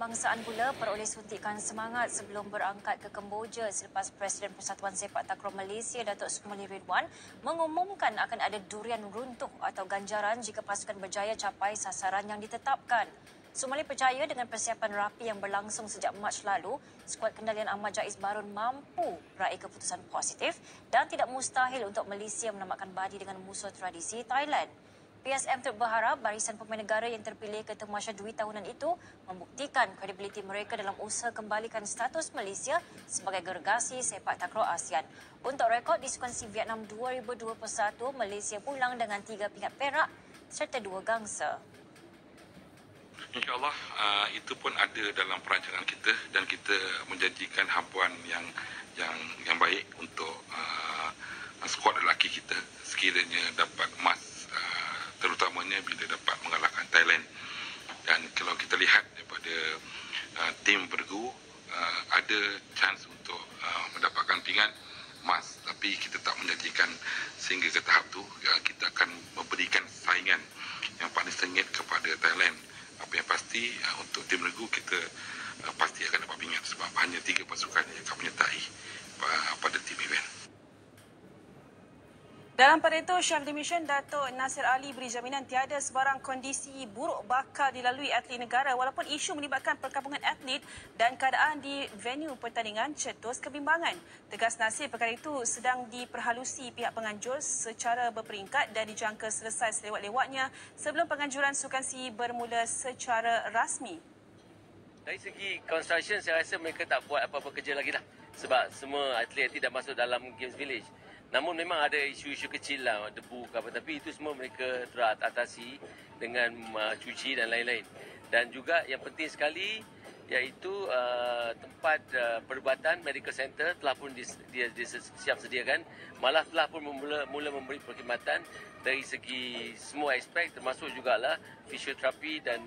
kebangsaan pula peroleh suntikan semangat sebelum berangkat ke Kemboja selepas Presiden Persatuan Sepak Takraw Malaysia Datuk Seri Ridwan mengumumkan akan ada durian runtuh atau ganjaran jika pasukan berjaya capai sasaran yang ditetapkan. Somali percaya dengan persiapan rapi yang berlangsung sejak Mac lalu, skuad kendalian Ahmad Jaiz Barun mampu raih keputusan positif dan tidak mustahil untuk Malaysia menamatkan badi dengan musuh tradisi Thailand. PSM turut berharap barisan pemain negara yang terpilih ke Tamasya Dwi tahunan itu membuktikan kredibiliti mereka dalam usaha kembalikan status Malaysia sebagai gergasi sepak takraw ASEAN. Untuk rekod di Sukan SEA Vietnam 2021, Malaysia pulang dengan 3 pingat perak serta 2 gangsa. InsyaAllah itu pun ada dalam perancangan kita dan kita menjanjikan hampuan yang baik untuk skuad lelaki kita sekiranya dapat emas, terutamanya bila dapat mengalahkan Thailand. Dan kalau kita lihat daripada tim bergu, ada chance untuk mendapatkan pingat emas, tapi kita tak menjanjikan sehingga ke tahap tu. Kita akan memberikan saingan yang paling sengit kepada Thailand. Apa yang pasti untuk tim bergu kita pasti akan dapat pingat sebab hanya 3 pasukan yang akan menyertai pada tim event. Dalam pada itu, Chef Division Datuk Nasir Ali beri jaminan tiada sebarang kondisi buruk bakal dilalui atlet negara walaupun isu melibatkan perkampungan atlet dan keadaan di venue pertandingan cetus kebimbangan. Tegas Nasir, perkara itu sedang diperhalusi pihak penganjur secara berperingkat dan dijangka selesai selewat-lewatnya sebelum penganjuran Sukan SEA bermula secara rasmi. Dari segi construction, saya rasa mereka tak buat apa-apa kerja lagi dah. Sebab semua atlet dah masuk dalam Games Village. Namun memang ada isu-isu kecil lah, debu ke apa. Tapi itu semua mereka telah atasi dengan cuci dan lain-lain. Dan juga yang penting sekali iaitu tempat perubatan medical center telah pun siap sediakan. Malah telah pun mula memberi perkhidmatan dari segi semua aspek termasuk jugalah fisioterapi dan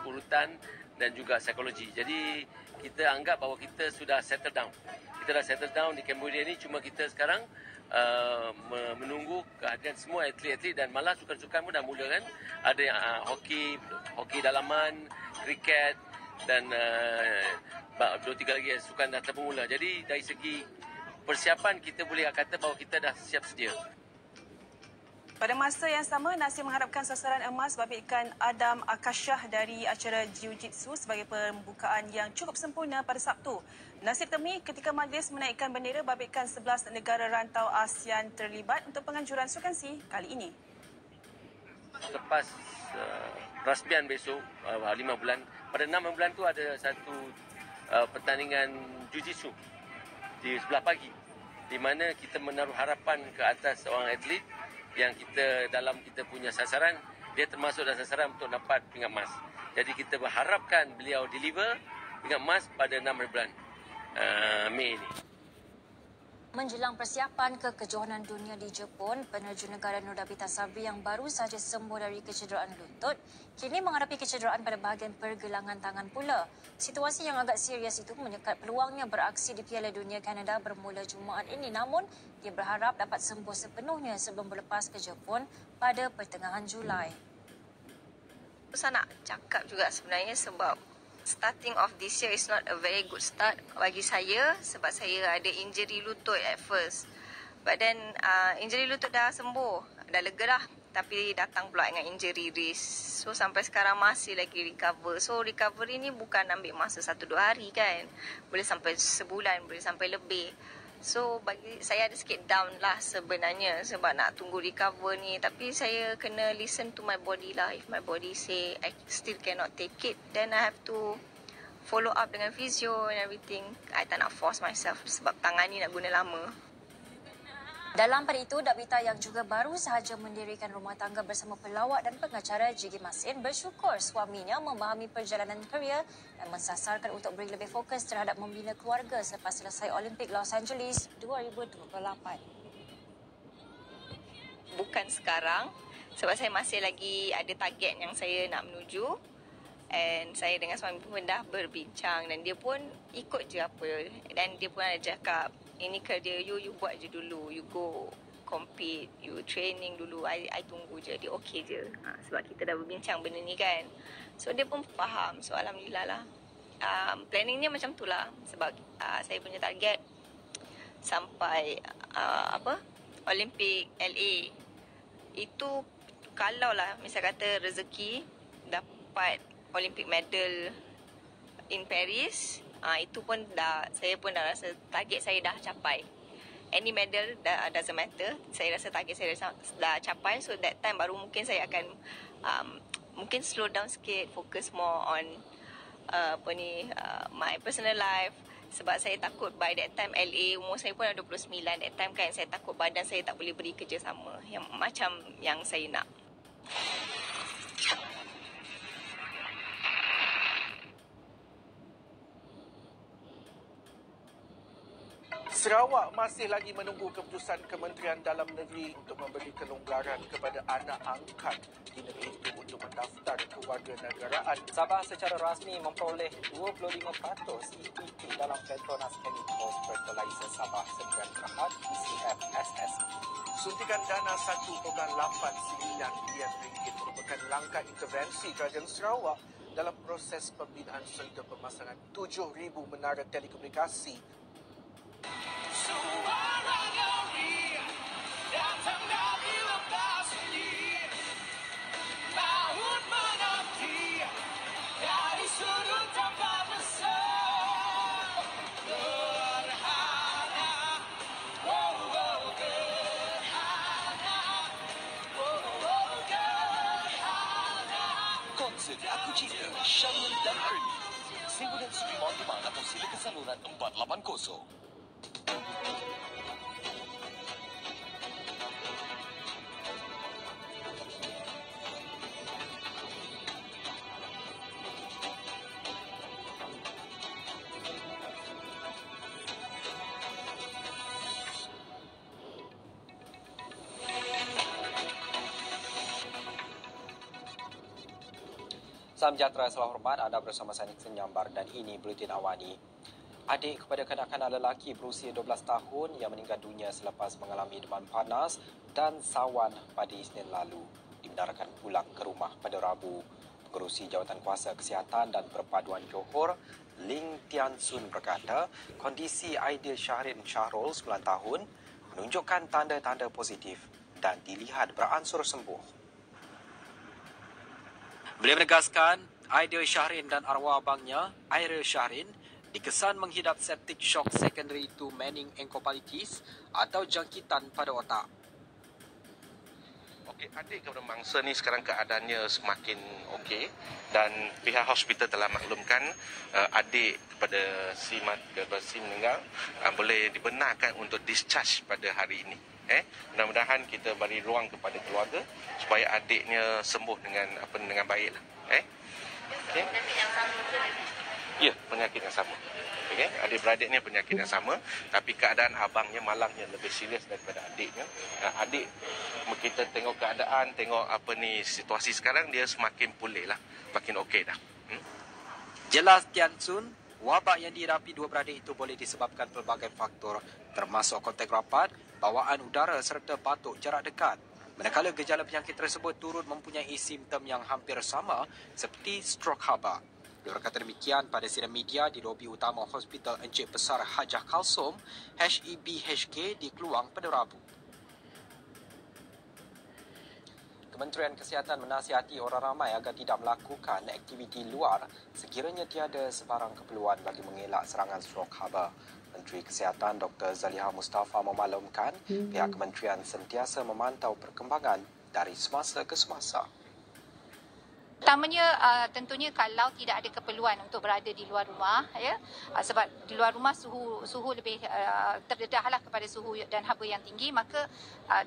urutan dan juga psikologi. Jadi kita anggap bahawa kita sudah settle down. Kita dah settle down di Cambodia ni, cuma kita sekarang menunggu kehadiran semua atlet-atlet dan malah sukan-sukan pun dah mula kan. Ada yang hoki dalaman, kriket dan 2-3 lagi sukan dah termula. Jadi dari segi persiapan kita boleh kata bahawa kita dah siap sedia. Pada masa yang sama, Nasir mengharapkan sasaran emas babitkan Adam Akasyah dari acara Jiu-Jitsu sebagai pembukaan yang cukup sempurna pada Sabtu. Nasir temui ketika majlis menaikkan bendera babitkan 11 negara rantau ASEAN terlibat untuk penganjuran Sukan SEA kali ini. Lepas rasmian besok 5 bulan, pada 6 bulan tu ada satu pertandingan Jiu-Jitsu di sebelah pagi di mana kita menaruh harapan ke atas seorang atlet yang kita dalam kita punya sasaran, dia termasuk dalam sasaran untuk dapat pingat emas. Jadi kita berharapkan beliau deliver pingat emas pada 6 bulan Mei ini. Menjelang persiapan ke kejohanan dunia di Jepun, penerjun negara Nurdabita Sabri yang baru sahaja sembuh dari kecederaan lutut, kini menghadapi kecederaan pada bahagian pergelangan tangan pula. Situasi yang agak serius itu menyekat peluangnya beraksi di Piala Dunia Kanada bermula Jumaat ini. Namun, dia berharap dapat sembuh sepenuhnya sebelum berlepas ke Jepun pada pertengahan Julai. Saya nak cakap juga sebenarnya sebab starting of this year is not a very good start bagi saya sebab saya ada injury lutut at first. But then injury lutut dah sembuh, dah lega dah. Tapi datang pula dengan injury wrist. So sampai sekarang masih lagi recover. So recovery ni bukan ambil masa 1-2 hari kan. Boleh sampai sebulan, boleh sampai lebih. So bagi saya ada sikit down lah sebenarnya sebab nak tunggu recover ni. Tapi saya kena listen to my body lah. If my body say I still cannot take it, then I have to follow up dengan physio and everything. I tak nak force myself sebab tangan ni nak guna lama. Dalam pada itu, Dabita yang juga baru sahaja mendirikan rumah tangga bersama pelawak dan pengacara Jigi Masin bersyukur suaminya memahami perjalanan kerjaya dan mensasarkan untuk beri lebih fokus terhadap membina keluarga selepas selesai Olimpik Los Angeles 2028. Bukan sekarang sebab saya masih lagi ada target yang saya nak menuju. And saya dengan suami pun dah berbincang dan dia pun ikut je apa. Dan dia pun ada cakap, ini kerja you buat je dulu. You go compete, you training dulu. I tunggu je, dia okey je. Sebab kita dah berbincang benda ni kan. So dia pun faham. So alhamdulillah lah. planningnya macam tu lah. Sebab saya punya target sampai Olimpik LA. Itu kalau lah misal kata rezeki dapat Olympic medal in Paris, itu pun saya pun dah rasa target saya dah capai. Any medal doesn't matter. Saya rasa target saya dah capai. So that time baru mungkin saya akan mungkin slow down sikit, focus more on my personal life. Sebab saya takut by that time LA, umur saya pun dah 29. That time kan saya takut badan saya tak boleh beri kerja sama yang macam yang saya nak. Sarawak masih lagi menunggu keputusan Kementerian Dalam Negeri untuk memberi kelonggaran kepada anak angkat di negeri itu untuk mendaftar kewarganegaraan. Sabah secara rasmi memperoleh 25% equity dalam Petronas Chemicals Fertilizer Sabah Sembilan Berhad ECF SSE. Suntikan dana 1.89 bilion ringgit merupakan langkah intervensi Kerajaan Sarawak dalam proses pembinaan serta pemasangan 7,000 menara telekomunikasi. Konsert Aku Cinta, Shalom dan Ernie. Single dan stream on demand atau silakan saluran 480. Salam sejahtera, salam hormat. Anda bersama saya Nixon Nyambar dan ini Buletin Awani. Adik kepada kanak-kanak lelaki berusia 12 tahun yang meninggal dunia selepas mengalami demam panas dan sawan pada Isnin lalu dibenarkan pulang ke rumah pada Rabu. Pengerusi Jawatan Kuasa Kesihatan dan Perpaduan Johor, Ling Tian Sun berkata, kondisi Aidil Syahrin Syahrul 9 tahun menunjukkan tanda-tanda positif dan dilihat beransur sembuh. Beliau menegaskan, Aidil Syahrin dan arwah abangnya, Airil Syahrin, dikesan menghidap septic shock secondary to meningoencephalitis atau jangkitan pada otak. Okey, adik kepada mangsa ni sekarang keadaannya semakin okey dan pihak hospital telah maklumkan adik kepada si meninggal boleh dibenarkan untuk discharge pada hari ini. Mudah-mudahan kita beri ruang kepada keluarga supaya adiknya sembuh dengan baiklah. Okey. Ya, penyakit yang sama. Okey, adik-beradik ni penyakit yang sama, tapi keadaan abangnya malangnya lebih serius daripada adiknya. Adik kita tengok keadaan, tengok situasi sekarang dia semakin pulih lah, makin okey dah. Jelas Tian Sun, wabak yang dihadapi dua beradik itu boleh disebabkan pelbagai faktor termasuk kontak rapat, bawaan udara serta batuk jarak dekat. Manakala gejala penyakit tersebut turut mempunyai simptom yang hampir sama seperti strok haba. Dia berkata demikian pada sidang media di lobi utama Hospital Encik Besar Hajah Kalsom HEBHK di Keluang pada Rabu. Kementerian Kesihatan menasihati orang ramai agar tidak melakukan aktiviti luar sekiranya tiada sebarang keperluan bagi mengelak serangan strok haba. Menteri Kesihatan Dr. Zaliha Mustafa memaklumkan pihak kementerian sentiasa memantau perkembangan dari semasa ke semasa. Pertamanya tentunya kalau tidak ada keperluan untuk berada di luar rumah, ya, sebab di luar rumah suhu lebih terdedahlah kepada suhu dan haba yang tinggi, maka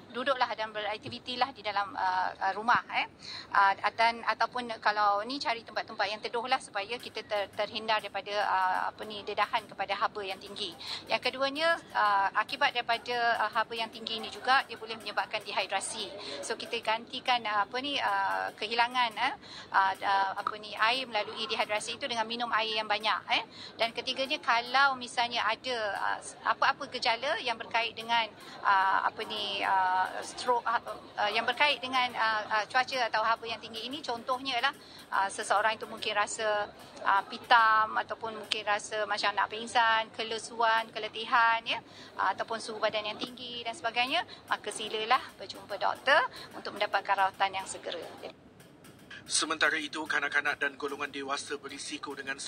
duduklah dan beraktivitilah di dalam rumah, dan ataupun kalau ni cari tempat-tempat yang teduhlah supaya kita terhindar daripada dedahan kepada haba yang tinggi. Yang keduanya, akibat daripada haba yang tinggi ini juga dia boleh menyebabkan dehidrasi. So kita gantikan kehilangan air melalui dehidrasi itu dengan minum air yang banyak. Dan ketiganya, kalau misalnya ada apa-apa gejala yang berkait dengan stroke, yang berkait dengan cuaca atau haba yang tinggi ini, contohnya ialah seseorang itu mungkin rasa pitam ataupun mungkin rasa macam nak pingsan, kelesuan, keletihan, ataupun suhu badan yang tinggi dan sebagainya, maka silalah berjumpa doktor untuk mendapatkan rawatan yang segera. Sementara itu, kanak-kanak dan golongan dewasa berisiko dengan